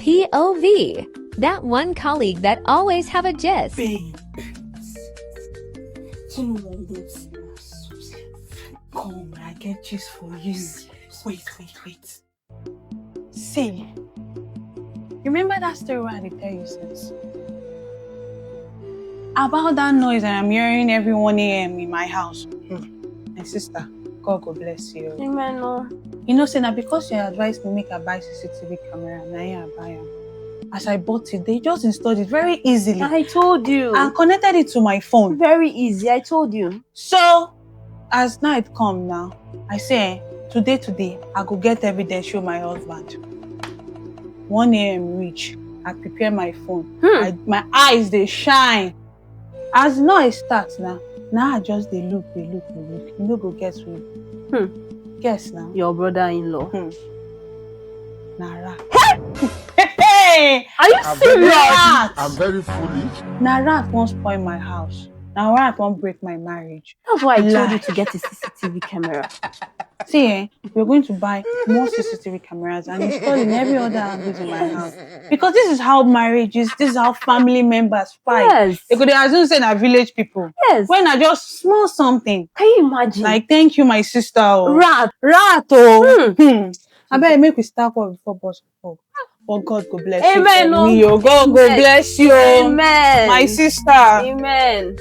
POV. That one colleague that always have a gist. Babe. Come, I get gist for you. Wait. See, you remember that story where I did tell you since? About that noise that I'm hearing every 1 a.m. in my house. My sister, God go bless you. Amen. No. You know, say now because you advised me make I buy CCTV camera, now I buy them. As I bought it, they just installed it very easily. I told you. And connected it to my phone. Very easy. I told you. So, as night come now, I say, today, I go get evidence, show my husband. 1 a.m. reach, I prepare my phone. My eyes, they shine. As noise starts now I just they look. You know, go guess who? Guess now. Your brother-in-law. Nara. Hey! Are you serious? I'm very foolish. Nara won't spoil my house. Nara won't break my marriage. That's why I told you to get a CCTV camera. See, we're going to buy more CCTV cameras and install in every other angle in my house. Because this is how marriage is. This is how family members fight. Yes. They could assume say they're village people. Yes. When I just small something. Can you imagine? Like, thank you, my sister. Oh. Rat. I better make we start up before boss. Oh, God go bless Amen. you. God go bless you. Amen. My sister. Amen.